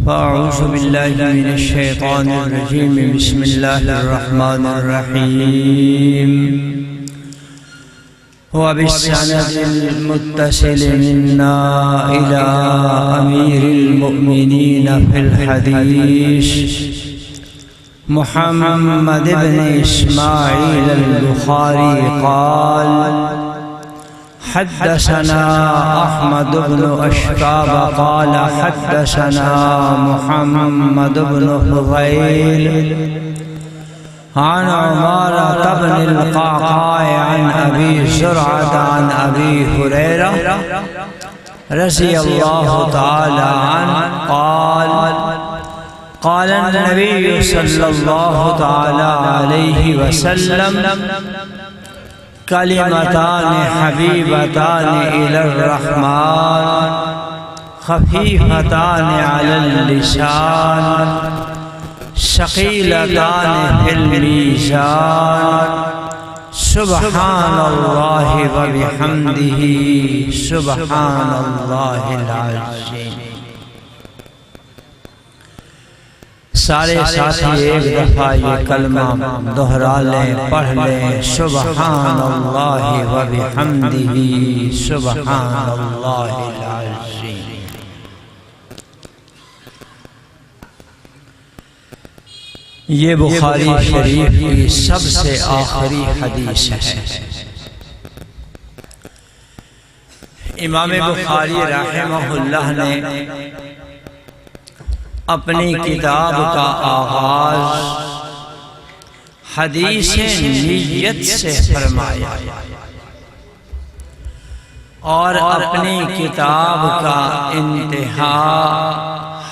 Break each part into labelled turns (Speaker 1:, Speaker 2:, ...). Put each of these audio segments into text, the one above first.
Speaker 1: فأعوذ بالله من الشيطان الرجيم بسم الله الرحمن الرحيم وبالسند المتصل منا إلى أمير المؤمنين في الحديث محمد بن إسماعيل البخاري قال حدثنا أحمد بن أشكاب قال حدثنا محمد بن فضيل عن عمارة بن القعقاع عن أبي زرعة عن أبي هريرة رضي الله تعالى عنه قال قال النبي صلى الله تعالى عليه وسلم کلمتان حبیبتان الی الرحمن خفیفتان علی اللسان ثقیلتان فی المیزان سبحان اللہ وبحمدہ سبحان اللہ العظیم۔ سارے ساتھی ایک دفعہ یہ کلمہ دہرا لیں، پڑھ لیں، سبحان اللہ وبحمدہ سبحان اللہ العظیم۔ یہ بخاری شریف کی سب سے آخری حدیث ہے۔ امام بخاری رحمہ اللہ نے اپنی کتاب کا آغاز حدیث نیت سے فرمایا اور اپنی کتاب کا انتہا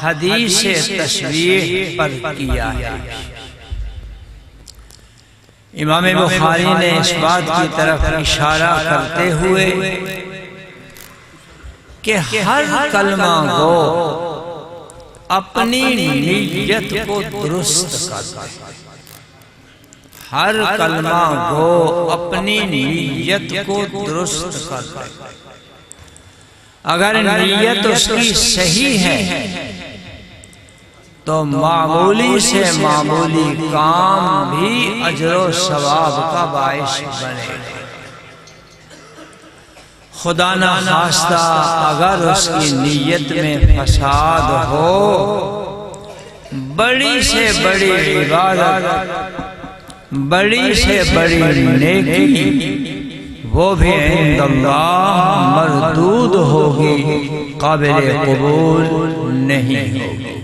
Speaker 1: حدیث تشریح پر کیا ہے۔ امام بخاری نے اس بات کی طرف اشارہ کرتے ہوئے کہ ہر کلمہ کو اپنی نیت کو درست کرتا ہے، ہر کلمہ کو اپنی نیت کو درست کرتا ہے۔ اگر نیت اس کی صحیح ہے تو معمولی سے معمولی کام بھی اجر و ثواب کا باعث بنے گا۔ خدا نہ خواستہ اگر اس کی نیت میں فساد ہو، بڑی سے بڑی عبادت، بڑی سے بڑی نیکی، وہ بھی عند اللہ مردود ہوگی، قابل قبول نہیں ہوگی۔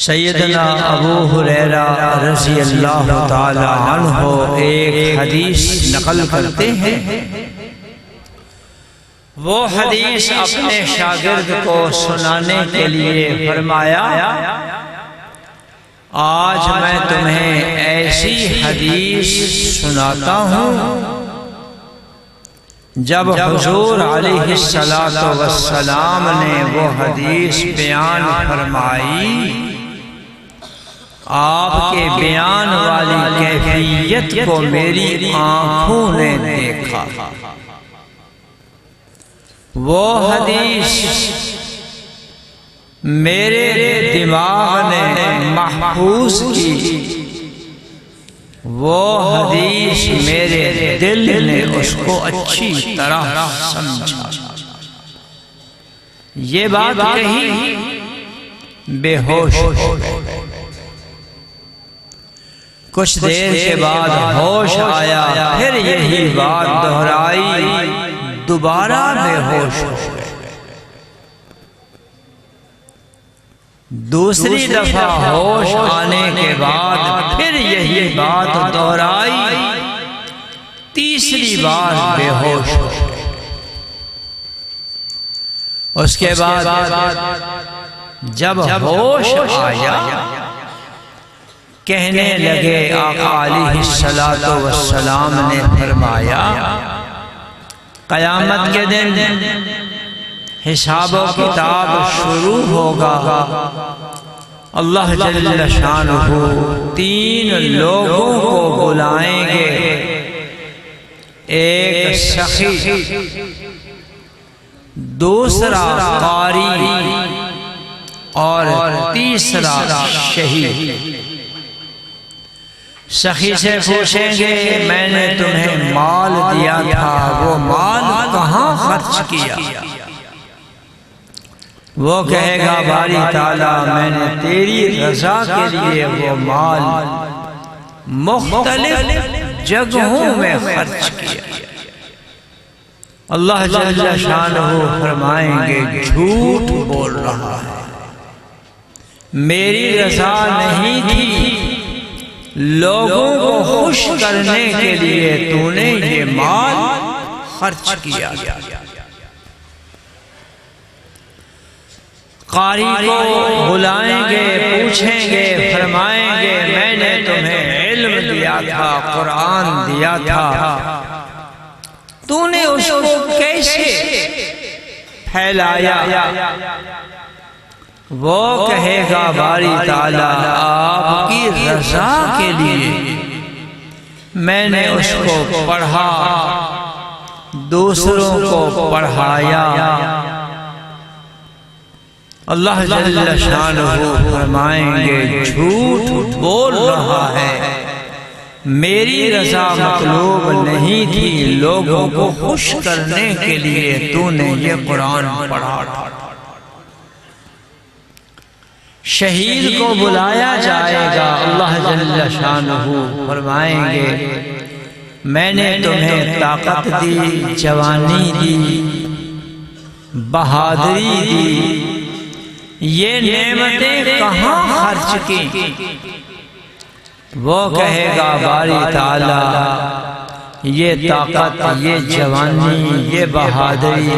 Speaker 1: سیدنا ابو ہریرہ رضی اللہ تعالی عنہ ایک حدیث نقل کرتے ہیں۔ وہ حدیث اپنے شاگرد کو سنانے کے لیے فرمایا، آج میں تمہیں ایسی حدیث سناتا ہوں جب حضور علیہ السلام نے وہ حدیث بیان فرمائی، آپ کے بیان والی کیفیت کو میری آنکھوں نے دیکھا۔ وہ حدیث میرے دماغ نے محفوظ کی، وہ حدیث میرے دل نے اس کو اچھی طرح سمجھا۔ یہ بات کہی، بے ہوش ہو گئے۔ کچھ دیر کے بعد ہوش آیا، پھر یہی بات دہرائی، دوبارہ بے ہوش ہو گئے۔ دوسری دفعہ ہوش آنے کے بعد پھر یہی بات دہرائی، تیسری بار بے ہوش ہو گئے۔ اس کے بعد جب ہوش آیا، کہنے لگے، آقا علیہ السلام نے فرمایا، قیامت کے دن حساب و کتاب شروع ہوگا، اللہ جل شانہ تین لوگوں کو بلائیں گے، ایک سخی، دوسرا قاری تیسرا شہید۔ سخی سے پوچھیں گے میں نے تمہیں مال دیا تھا، وہ مال کہاں خرچ کیا؟ وہ کہے گا باری تعالیٰ میں نے تیری رضا کے لیے وہ مال مختلف جگہوں میں خرچ کیا۔ اللہ جل شانہ فرمائیں گے جھوٹ بول رہا ہے، میری رضا نہیں تھی، لوگوں کو خوش کرنے کے لیے تو نے یہ مال خرچ کیا۔ قاری کو بلائیں گے، پوچھیں گے، فرمائیں گے میں نے تمہیں علم دیا تھا، قرآن دیا تھا، تو نے اس کو کیسے پھیلایا؟ وہ کہے گا باری تعالیٰ آپ کی رضا کے لیے میں نے اس کو پڑھا، دوسروں کو پڑھایا۔ اللہ جل شانہ فرمائیں گے جھوٹ بول رہا ہے، میری رضا مطلوب نہیں تھی، لوگوں کو خوش کرنے کے لیے تو نے یہ قرآن پڑھا تھا۔ شہید کو بلایا جائے گا، اللہ جل شانہ فرمائیں گے میں نے تمہیں طاقت دی، جوانی دی، بہادری دی، یہ نعمتیں کہاں خرچ کی؟ وہ کہے گا باری تعالیٰ یہ طاقت، یہ جوانی، یہ بہادری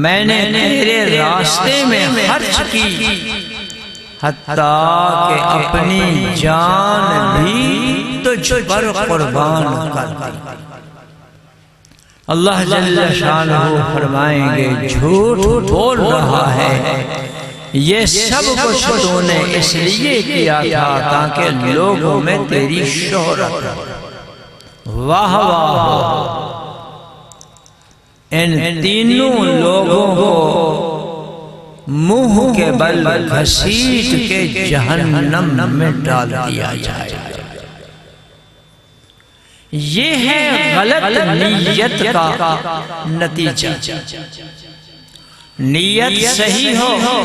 Speaker 1: میں نے تیرے راستے میں خرچ کی، حتیٰ کہ اپنی جان بھی تجھ پر قربان کر دی۔ اللہ جل شانہ فرمائیں گے جھوٹ بول رہا ہے، یہ سب کچھ تو نے اس لیے کیا تھا تاکہ لوگوں میں تیری شہرت واہ واہ ہو۔ ان تینوں لوگوں کو منہ کے بل گھسیٹ کے جہنم میں ڈال دیا جائے گا۔ یہ ہے غلط نیت کا نتیجہ۔ نیت صحیح ہو،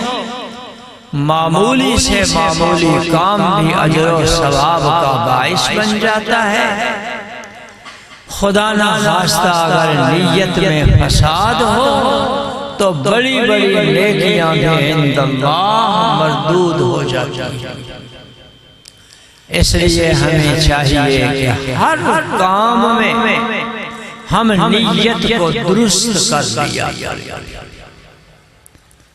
Speaker 1: معمولی سے معمولی کام بھی اجر و ثواب کا باعث بن جاتا ہے۔ خدا نہ خواستہ اگر نیت میں فساد ہو تو بڑی بڑی نیکیاں بھی عند اللہ مردود ہو جاتی ہیں۔ اس لیے ہمیں چاہیے کہ ہر کام میں ہم نیت کو درست کر لیا جائے۔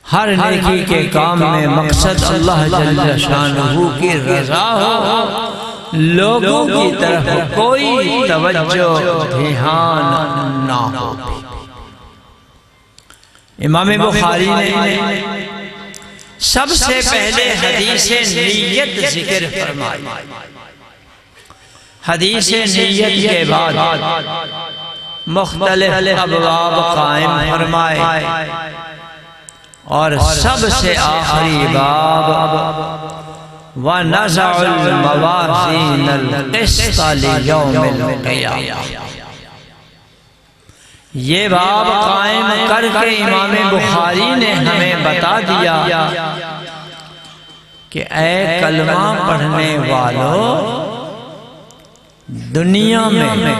Speaker 1: ہر نیکی کے کام میں مقصد اللہ جل شانہ کی رضا ہو، لوگوں کی طرف کوئی توجہ دھیان نہ ہو۔ امام بخاری نے سب سے پہلے حدیث نیت ذکر فرمائی، حدیث نیت کے بعد مختلف ابواب قائم فرمائے، اور سب سے آخری باب وَنَزَعُ الْمَوَازِينَ الْقِسْطَ لِيَوْمِ الْقِيَامَةِ، یہ باب قائم کر کے امام بخاری نے ہمیں بتا دیا کہ اے کلمہ پڑھنے والوں، دنیا میں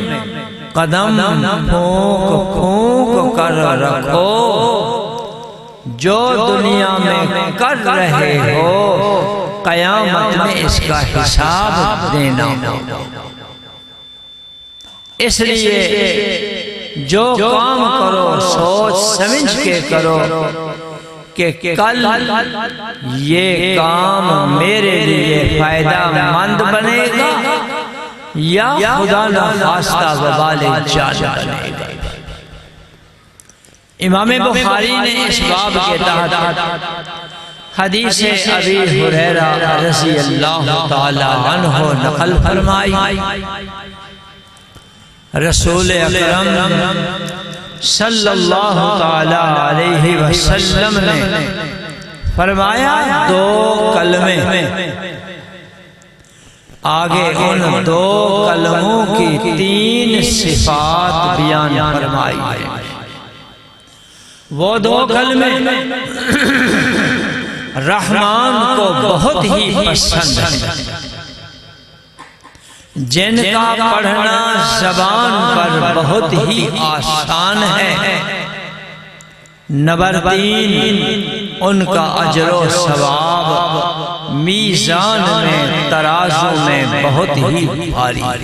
Speaker 1: قدم پھونک پھونک کر رکھو، جو دنیا میں کر رہے ہو قیامت میں اس کا حساب دینا ہو۔ اس لیے جو کام کرو سوچ سمجھ کے کرو کہ کل یہ کام میرے لیے فائدہ مند بنے گا یا خدا نہ خواستہ وبال جان بنے گا۔ امام بخاری نے اس باب کے تحت حدیث ابی ہریرہ رضی اللہ تعالی عنہ نقل فرمائی، رسول اکرم صلی اللہ تعالی علیہ وسلم نے فرمایا دو کلمے، آگے ان دو کلموں کی تین صفات بیان فرمائی ہے۔ وہ دو کلمے رحمان کو بہت ہی پسند ہیں، جن کا پڑھنا زبان پر بہت ہی آسان ہے۔ نمبر 3، ان کا اجر و ثواب میزان میں ترازو میں بہت ہی بھاری ہے۔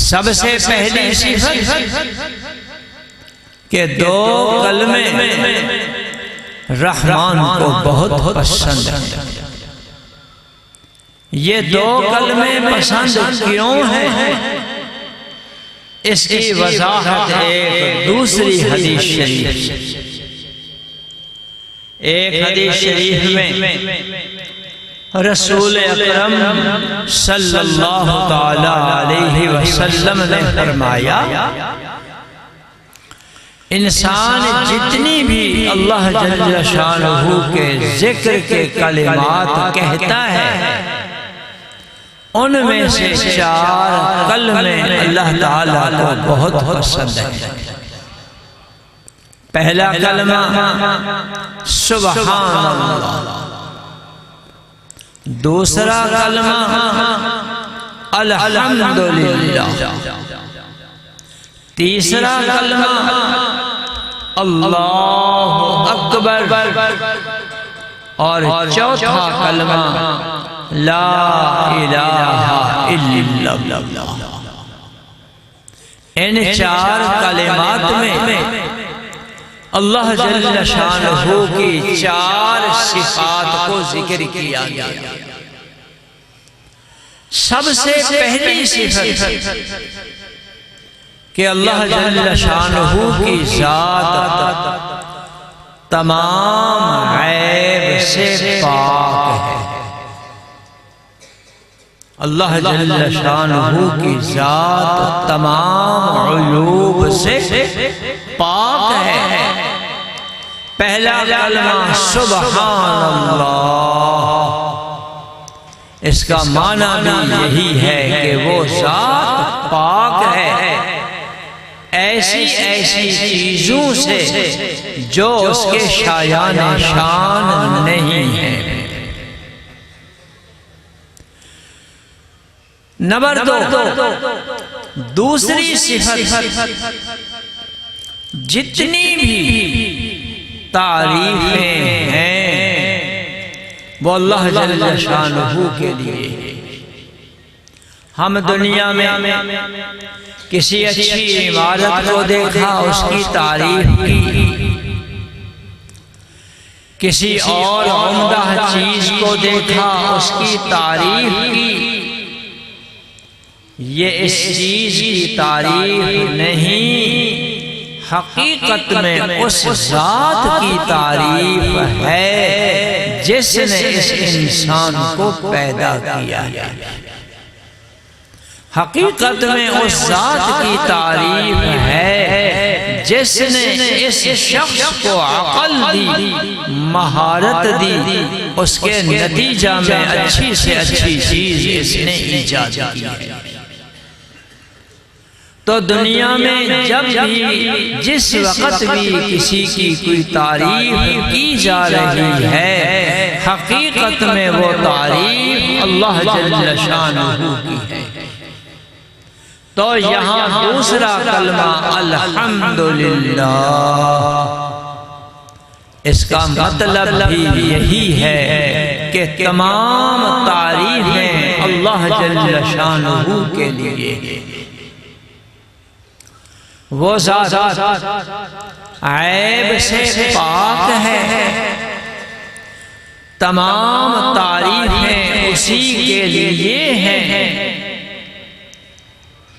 Speaker 1: سب سے پہلی صفت کہ دو کلمے رحمان کو بہت پسند ہیں۔ یہ دو کلمے پسند کیوں ہیں؟ اس کی وضاحت ایک دوسری حدیث شریف، ایک حدیث شریف میں رسول اکرم صلی اللہ تعالی علیہ وسلم نے فرمایا انسان جتنی بھی اللہ جل شانہ کے ذکر کے کلمات کہتا ہے ان میں سے 4 کلمے اللہ تعالیٰ کو بہت پسند ہیں۔ پہلا کلمہ سبحان اللہ، دوسرا کلمہ الحمدللہ، تیسرا کلمہ اللہ اکبر، اور چوتھا کلمہ لا الہ الا اللہ۔ ان 4 کلمات میں اللہ جل شانہ کی 4 صفات کو ذکر کیا گیا۔ سب سے پہلی صفت کہ اللہ جل شانہ کی ذات تمام عیب سے پاک ہے۔ اللہ جل شانہ کی ذات تمام عیوب سے پاک ہے۔ پہلا کلمہ سبحان اللہ، اس کا معنی بھی یہی ہے کہ وہ ذات پاک ہے ایسی چیزوں سے جو اس کے شایان شان نہیں ہیں۔ نمبر 2، دوسری صفت جتنی بھی تعریفیں ہیں وہ اللہ جل شانہ کے لیے۔ ہم دنیا میں کسی اچھی عمارت کو دیکھا اس کی تعریف کی، کسی اور عمدہ چیز کو دیکھا اس کی تعریف کی۔ یہ اس چیز کی تعریف نہیں، حقیقت میں اس ذات کی تعریف ہے جس نے اس انسان کو پیدا کیا ہے۔ حقیقت میں اس ذات کی تعریف ہے جس نے اس شخص کو عقل دی، مہارت دی، اس کے نتیجہ میں اچھی سے اچھی چیز اس نے ایجاد کی ہے۔ تو دنیا میں جب بھی جس وقت بھی کسی کی کوئی تعریف کی جا رہی ہے حقیقت میں وہ تعریف اللہ جل شانہ کی ہے۔ تو یہاں دوسرا کلمہ الحمدللہ، اس کا مطلب بھی یہی ہے کہ تمام تعریفیں اللہ جل شانہ کے لیے۔ وہ ذات عیب سے پاک ہے، تمام تعریفیں اسی کے لیے ہیں۔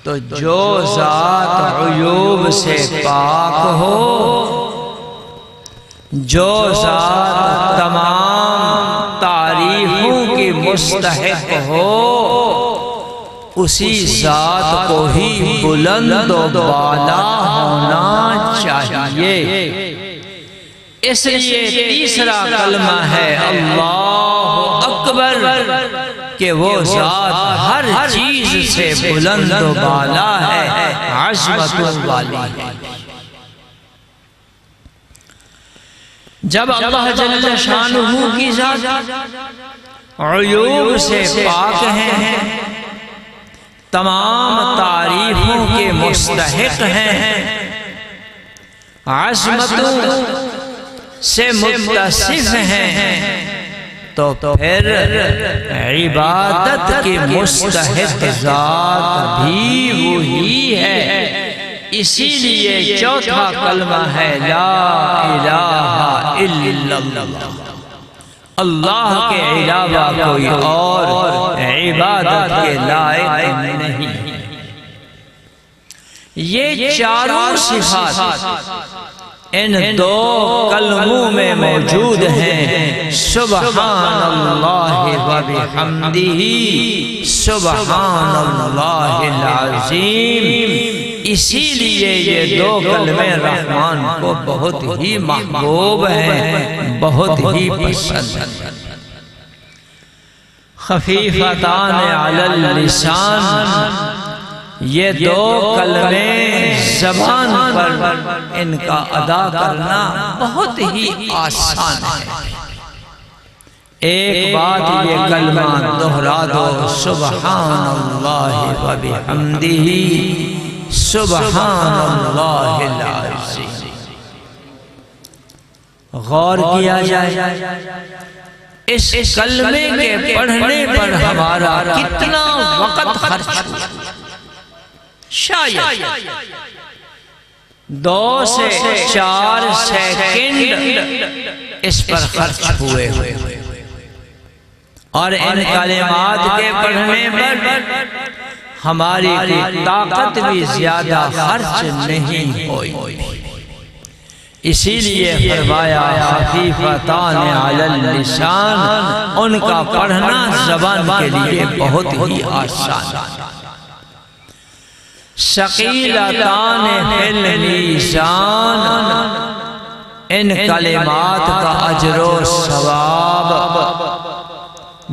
Speaker 1: تو جو ذات عیوب سے پاک ہو، جو ذات تمام تعریفوں کی مستحق ہو، اسی ذات کو ہی بلند و بالا ہونا چاہیے۔ اس لیے تیسرا کلمہ ہے اللہ اکبر کہ وہ ذات ہر چیز سے بلند و بالا ہے، عظمت والی ہے۔ جب اللہ جل شانہ کی ذات عیوب سے پاک ہیں، تمام تعریفوں کے مستحق ہیں، عظمتوں سے متصف ہیں، تو پھر عبادت کے مستحق ذات بھی وہی ہے۔ اسی لیے چوتھا کلمہ ہے لا الہ الا اللہ، اللہ کے علاوہ کوئی اور عبادت کے لائق نہیں۔ یہ چاروں صفات ان دو کلموں میں موجود ہیں، سبحان اللہ و بحمدہ، سبحان اللہ العظیم۔ اسی لیے یہ دو کلمے رحمان کو بہت ہی محبوب ہیں، بہت ہی پسند ہیں۔ خفیفتان علی اللسان، یہ دو کلمے زبان پر ان کا ادا کرنا بہت ہی آسان ہے۔ ایک بات یہ کلمہ دہرا دو، سبحان اللہ و بحمدہ، سبحان اللہ العظیم۔ غور کیا جائے اس کلمے کے پڑھنے پر ہمارا کتنا وقت خرچ ہوا، شاید 2 سے 4 سیکنڈ اس پر خرچ ہوئے، اور ان کلمات کے پڑھنے پر ہماری طاقت بھی زیادہ خرچ نہیں ہوئی۔ اسی لیے فرمایا خفیفتان علی اللسان، ان کا پڑھنا زبان کے لیے بہت ہی آسان ہے۔ ثقیلتان فی المیزان، ان کلمات کا اجر و ثواب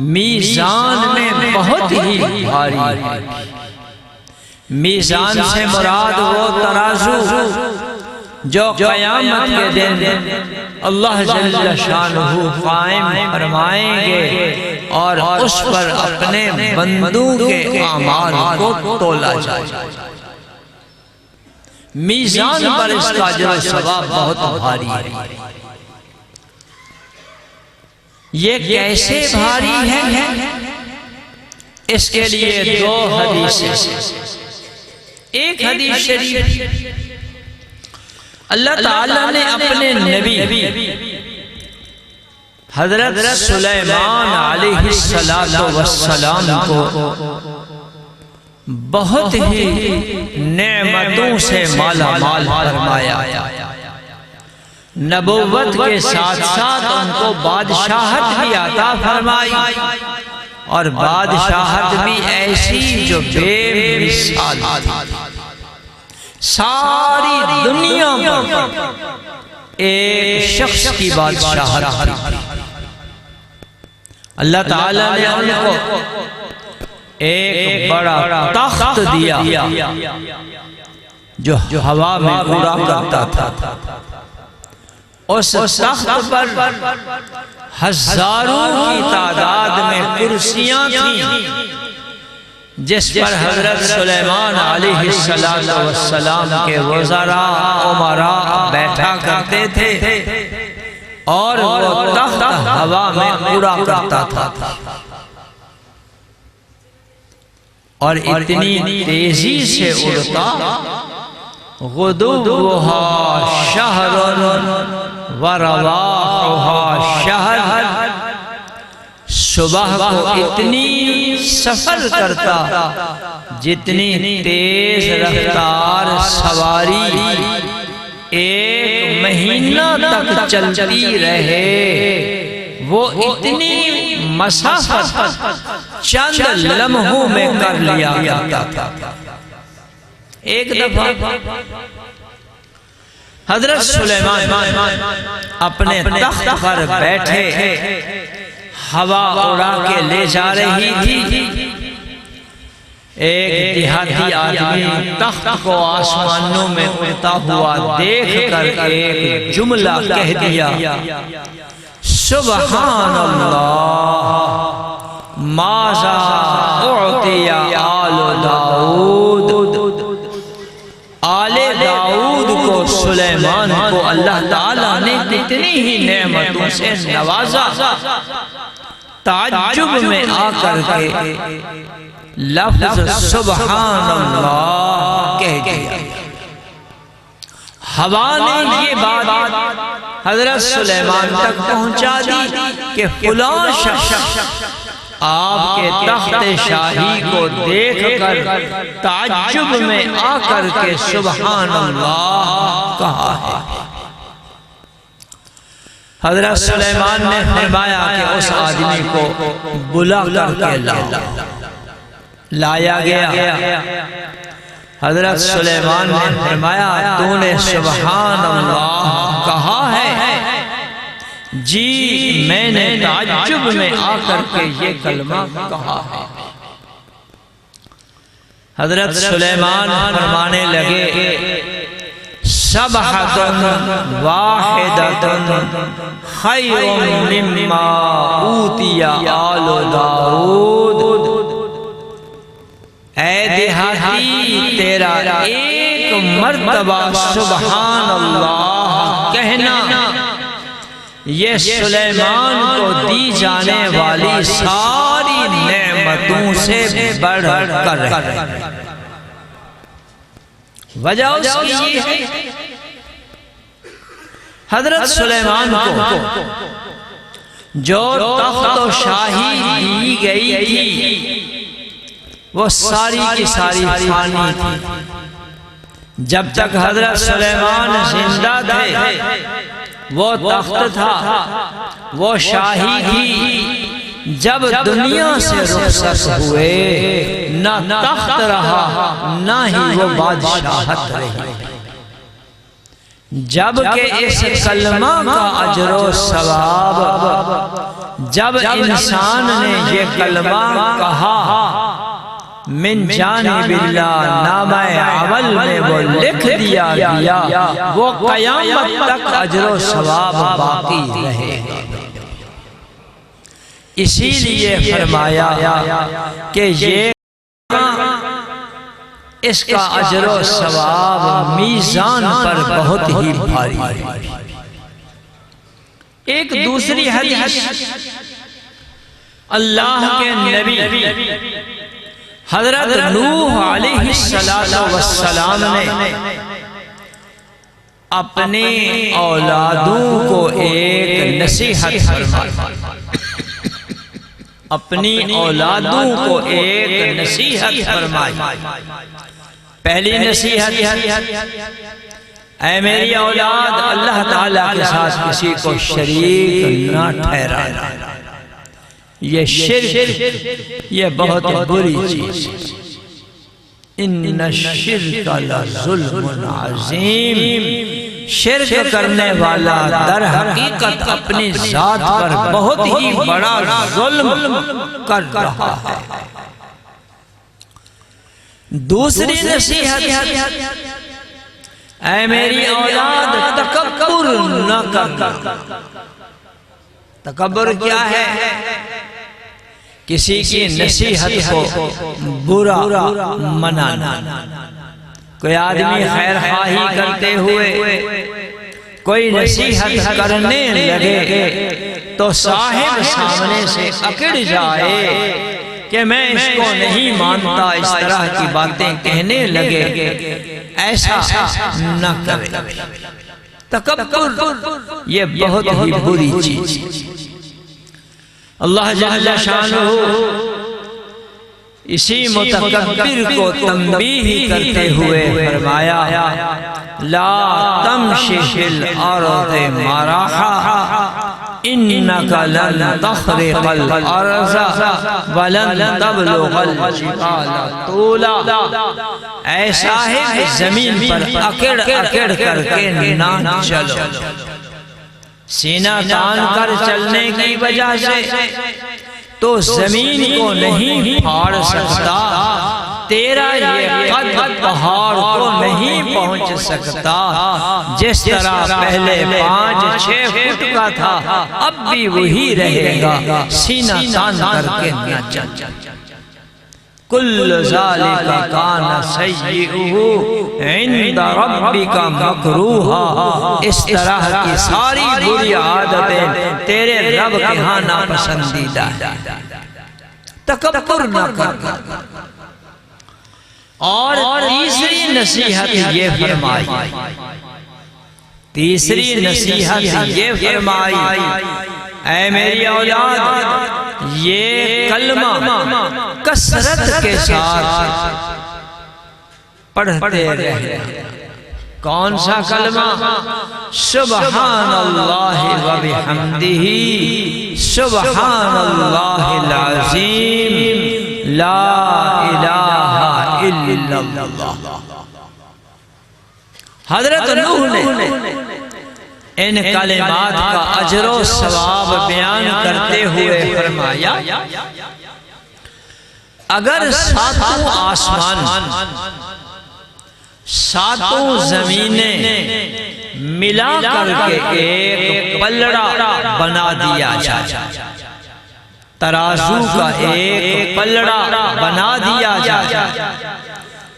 Speaker 1: میزان میں بہت ہی بھاری ہے۔ میزان سے مراد وہ ترازو جو قیامت کے دن اللہ جل شانہ قائم فرمائیں گے، اور اس پر اپنے بندوں کے اعمال کو تولا جائے۔ میزان پر اس کا اجر و ثواب بہت بھاری ہے۔ یہ کیسے بھاری ہے؟ اس کے لیے 2 حدیثیں۔ ایک حدیث شریف، اللہ تعالیٰ نے اپنے نبی حضرت سلیمان علیہ السلام کو بہت ہی نعمتوں سے مالا مال فرمایا، نبوت کے ساتھ ساتھ ان کو بادشاہت بھی عطا فرمائی، اور بادشاہت بھی ایسی جو بے مثال تھی۔ ساری دنیا پر ایک شخص کی بادشاہت تھی۔ اللہ تعالیٰ نے ان کو ایک بڑا تخت دیا جو ہوا میں اڑا کرتا تھا۔ اس تخت پر ہزاروں کی تعداد میں کرسیاں تھیں، جس پر حضرت سلیمان علیہ السلام کے وزراء امراء بیٹھا کرتے تھے، اور وہ تخت ہوا میں اڑا کرتا تھا، اور اتنی تیزی سے اڑتا، غدوها شہر ورواحها شہر، صبح کو اتنی سفر کرتا جتنی تیز رفتار سواری 1 مہینہ تک چلتی رہے، وہ اتنی مسافت چند لمحوں میں کر لیا کرتا تھا۔ ایک دفعہ حضرت سلیمان اپنے تخت پر بیٹھے ہوا اڑا کے لے جا رہی تھی، ایک دیہاتی آدمی تخت کو آسمانوں میں اڑتا ہوا دیکھ کر ایک جملہ کہہ دیا، سبحان اللہ ماذا اعطی آل داؤد، آل داؤد کو سلیمان کو اللہ تعالیٰ نے کتنی ہی نعمتوں سے نوازا۔ تعجب میں آ کر کے لفظ سبحان اللہ کہہ دیا۔ ہوا نے یہ بات حضرت سلیمان تک پہنچا دی کہ فلاں شخص آپ کے تخت شاہی کو دیکھ کر تعجب میں آ کر کے سبحان اللہ کہا ہے۔ حضرت سلیمان نے فرمایا کہ اس آدمی کو بلا کر کے لایا گیا۔ حضرت سلیمان نے فرمایا تو نے سبحان اللہ کہا ہے؟ جی میں نے تعجب میں آ کر کے یہ کلمہ کہا ہے۔ حضرت سلیمان فرمانے لگے سبحۃ واحدۃ خیر مما اوتی آل داؤد، اے دیہاتی تیرا ایک مرتبہ سبحان اللہ کہنا یہ سلیمان کو دی جانے والی ساری نعمتوں سے بڑھ کر ہے۔ وجہ اس کی یہ ہے حضرت سلیمان کو جو تخت و شاہی دی گئی تھی وہ ساری کی ساری فانی تھی۔ جب تک حضرت سلیمان زندہ تھے وہ تخت تھا، وہ شاہی تھی۔ جب دنیا سے رخصت ہوئے نہ تخت رہا نہ ہی وہ بادشاہت رہی۔ جب کہ اس کلمہ کا اجر و ثواب جب انسان نے یہ کلمہ کہا من جانب اللہ نامہ عمل میں وہ لکھ دیا گیا، وہ قیامت تک اجر و ثواب باقی رہے گا۔ اسی لیے فرمایا کہ یہ اس کا اجر و ثواب میزان پر بہت ہی بھاری ہے۔ ایک دوسری حدیث اللہ کے نبی حضرت نوح علیہ السلام نے اپنے اولادوں کو ایک نصیحت فرمائی، اپنی اولادوں کو ایک نصیحت فرمائی۔ پہلی نصیحت، اے میری اولاد اللہ تعالیٰ کے ساتھ کسی کو شریک نہ ٹھہرانا۔ یہ شرک یہ بہت بری چیز ہے۔ ان الشرک لظلم عظیم، شرک کرنے والا در حقیقت اپنی ذات پر بہت ہی بڑا ظلم کر رہا ہے۔ دوسری نصیحت، اے میری اولاد تکبر نہ کرنا۔ تکبر کیا ہے؟ کسی کی نصیحت کو برا منانا۔ کوئی آدمی خیر خواہی کرتے ہوئے کوئی نصیحت کرنے لگے تو صاحب سامنے سے اکڑ جائے کہ میں اس کو نہیں مانتا، اس طرح کی باتیں کہنے لگے، ایسا نہ کرے۔ تکبر یہ بہت ہی بری چیز ہے۔ اللہ جل شانہ اسی متکبر کو تنبیہ کرتے ہوئے فرمایا لا تمشی فی الارض مرحا إنك لن تخرق الأرض ولن تبلغ الجبال طولا۔ اے صاحب زمین پر اکڑ اکڑ کر کے نہ چلو، سینہ تان کر چلنے کی وجہ سے تو زمین کو نہیں پھاڑ سکتا، تیرا یہ قد پہاڑ کو نہیں پہنچ سکتا۔ جس طرح پہلے 5-6 فٹ کا تھا اب بھی وہی رہے گا، سینہ تان کر کے نہ چل۔ کل ذالک کان سیئہ عند ربک مکروہا، اس طرح کی ساری بری عادتیں تیرے رب کے ہاں ناپسندیدہ ہے۔ تکبر نہ کر۔ اور تیسری نصیحت یہ فرمائی، تیسری نصیحت یہ فرمائی، اے میری اولاد یہ کلمہ کثرت کے ساتھ پڑھتے رہے۔ کون سا کلمہ؟ سبحان اللہ و بحمدہ، سبحان اللہ العظیم، لا الہ الا اللہ۔ حضرت نوح نے ان کلمات کا اجر و ثواب بیان کرتے ہوئے فرمایا، اگر ساتوں آسمان ساتوں زمینیں ملا کر کے ایک پلڑا بنا دیا جائے، ترازو کا ایک پلڑا بنا دیا جائے،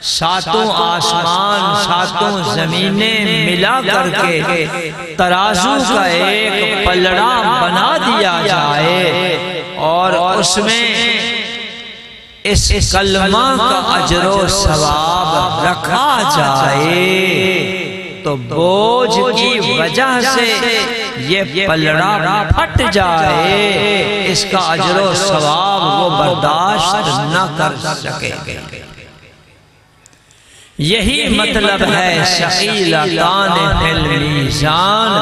Speaker 1: ساتوں آسمان ساتوں زمینیں ملا کر کے ترازو کا ایک پلڑا بنا دیا جائے اور اس میں اس کلمہ کا اجر و ثواب رکھا جائے تو بوجھ کی وجہ سے یہ پلڑا پھٹ جائے، اس کا اجر و ثواب وہ برداشت نہ کر سکے۔ یہی مطلب ہے ثقیلتان فی المیزان،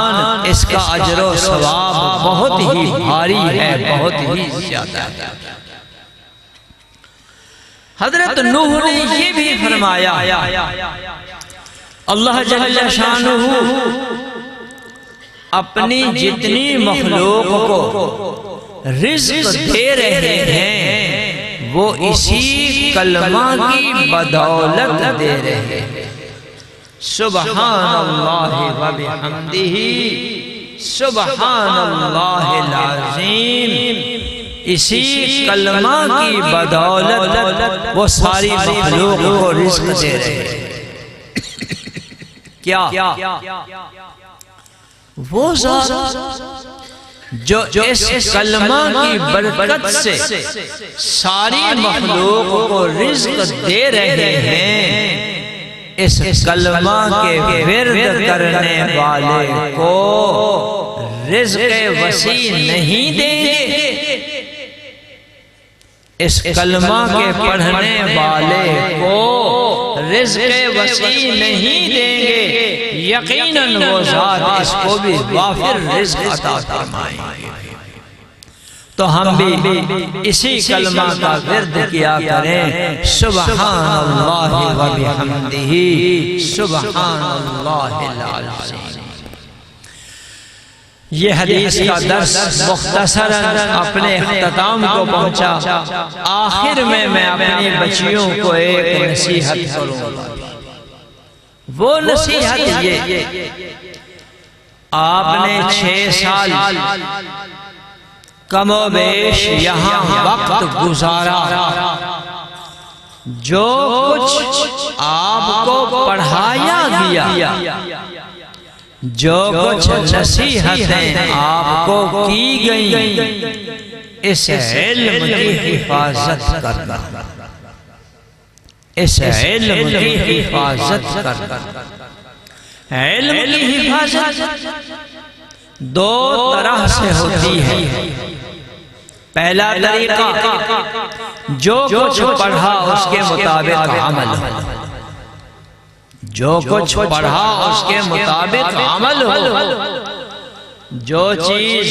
Speaker 1: اس کا اجر و ثواب بہت ہی بھاری ہے، بہت ہی زیادہ ہے۔ حضرت نوح نے یہ بھی فرمایا، اللہ جل شانہ اپنی جتنی مخلوق کو رزق دے رہے ہیں وہ اسی کلمہ کی بدولت دے رہے ہیں۔ سبحان اللہ و بحمدہ، سبحان اللہ العظیم، اسی کلمہ کی بدولت وہ ساری مخلوق کو رزق دے رہے ہیں۔ کیا وہ ذات جو اس کلمہ کی برکت سے ساری مخلوق کو رزق دے رہے ہیں، اس کلمہ کے ورد کرنے والے کو رزق وسیع نہیں دیں گے؟ اس کلمہ کے پڑھنے والے کو رزق وسیع نہیں دیں گے، یقیناً وہ ذات اس کو بھی وافر رزق عطا فرمائیں گے۔ تو ہم بھی اسی کلمہ کا ورد کیا کریں، سبحان اللہ و بحمدہ، سبحان اللہ العظیم۔ یہ حدیث کا درس مختصراً اپنے اختتام کو پہنچا، آخر میں اپنی بچیوں کو ایک نصیحت کروں گا۔ وہ نصیحت یہ، آپ نے 6 سال کم و بیش یہاں وقت گزارا، جو کچھ آپ کو پڑھایا گیا، جو کچھ نصیحتیں آپ کو کی گئیں، اس علم کی حفاظت کرنا، اس علم کی حفاظت کرنا۔ علم کی حفاظت 2 طرح سے ہوتی ہے۔ پہلا طریقہ، جو کچھ پڑھا اس کے مطابق عمل ہو، جو کچھ پڑھا اس کے مطابق عمل ہو۔ جو چیز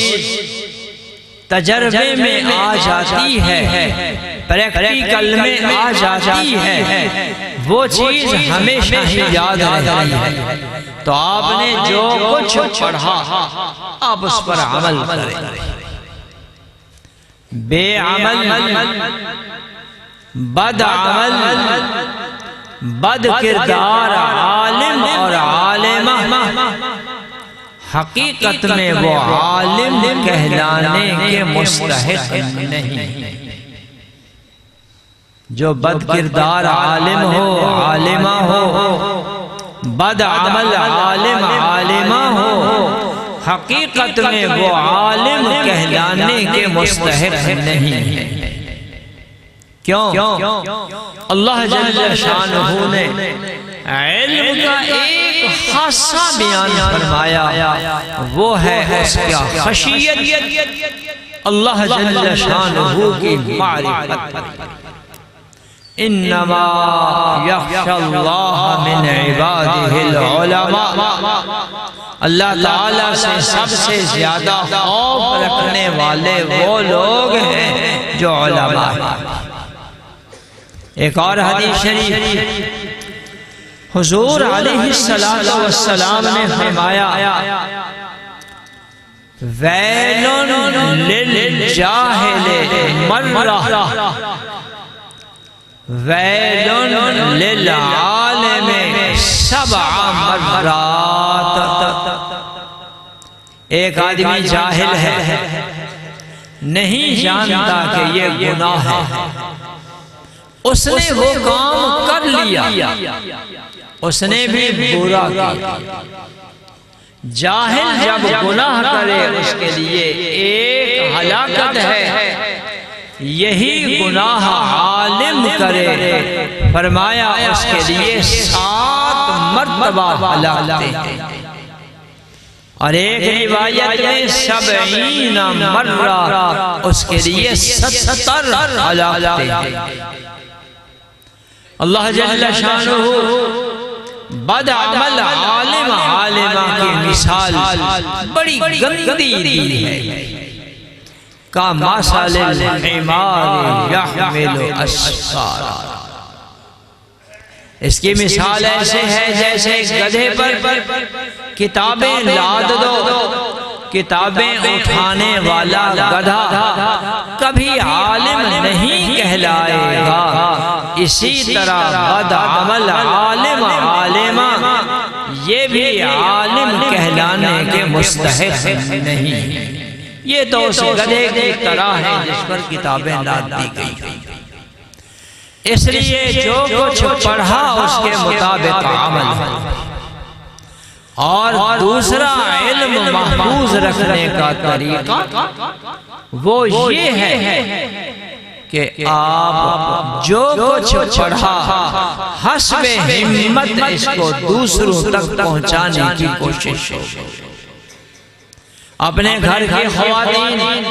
Speaker 1: تجربے میں آ جاتی ہے، پریکٹیکل میں آ جاتی ہے، وہ چیز ہمیشہ ہی یاد رہتی ہے۔ تو آپ نے جو کچھ پڑھا آپ اس پر عمل کریں۔ بے عمل، بد عمل، بد کردار عالم اور عالمہ حقیقت میں وہ عالم کہلانے کے مستحق نہیں۔ جو بد کردار عالم ہو، عالمہ ہو، بد عمل عالم عالمہ ہو، حقیقت میں وہ عالم کہلانے کے مستحق نہیں۔ کیوں؟ اللہ جل شانہ نے علم کا ایک خاصہ بیان فرمایا، وہ ہے اس کا خشیت، اللہ جل شانہ کی معرفت۔ انما یخشی اللہ من عبادہ العلماء، اللہ تعالیٰ سے سب سے زیادہ خوف رکھنے والے وہ لوگ ہیں جو علماء ہیں۔ ایک اور حدیث شریف حضور علیہ السلام نے فرمایا، ویل للجاہل مرہ ویل للعالم 7 مرات۔ ایک آدمی جاہل ہے، نہیں جانتا کہ یہ گناہ ہے، اس نے وہ کام کر لیا، اس نے بھی برا کیا۔ جاہل جب گناہ کرے اس کے لیے ایک ہلاکت ہے، یہی گناہ عالم کرے فرمایا اس کے لیے 7 مرتبہ ہلاکتیں ہیں، اور ایک روایت میں 70 مرہ اس کے لیے 70 ہلاکتیں ہیں۔ اللہ جل شانہ بد عمل عالم عالمہ کی مثال بڑی گندی دی ہے، کمثل الحمار یحمل اسفارا۔ اس کی مثال ایسے ہے جیسے گدھے پر کتابیں لاد دو، کتابیں اٹھانے والا گدھا کبھی عالم نہیں کہلائے گا، اسی طرح بد عمل عالم عالمہ یہ بھی عالم کہلانے کے مستحق نہیں۔ یہ تو اس گدھے کی طرح ہے جس پر کتابیں لاد دی گئی، اس لیے جو کچھ پڑھا اس کے مطابق عمل ہے۔ اور دوسرا علم محفوظ رکھنے کا طریقہ وہ یہ ہے کہ آپ جو کچھ پڑھا حسب ہمت اس کو دوسروں تک پہنچانے کی کوشش کرو۔ اپنے گھر کی خواتین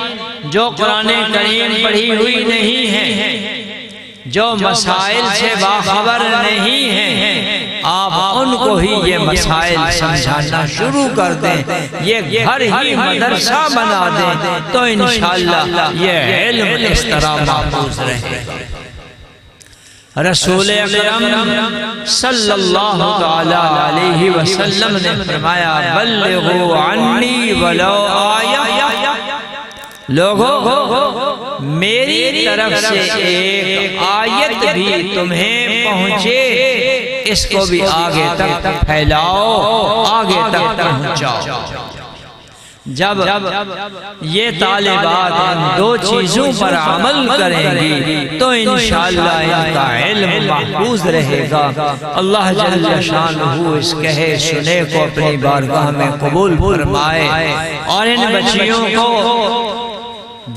Speaker 1: جو قرآن کریم پڑھی ہوئی نہیں ہیں، جو مسائل سے باخبر نہیں ہیں، آپ ان کو ہی یہ مسائل سمجھانا شروع کر دیں، یہ گھر ہی مدرسہ بنا دیں، تو انشاءاللہ یہ علم اس طرح محفوظ رہے گا۔ رسول اکرم صلی اللہ علیہ وسلم نے فرمایا، بلغوا عنی ولو آیہ، لوگوں میری طرف سے ایک آیت بھی تمہیں پہنچے، اس کو بھی آگے تک پھیلاؤ، آگے تک پہنچاؤ۔ جب یہ طالبات ان 2 چیزوں پر عمل کریں گی تو انشاءاللہ ان کا علم محفوظ رہے گا۔ اللہ جل شانہ اس کہے سنے کو اپنی بارگاہ میں قبول فرمائے، اور ان بچیوں کو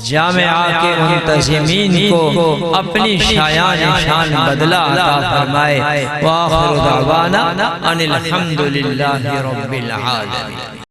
Speaker 1: جامعہ کے منتظمین کو اپنی شایان شان بدلہ عطا فرمائے۔ وآخر دعوانا ان الحمدللہ رب العالمین۔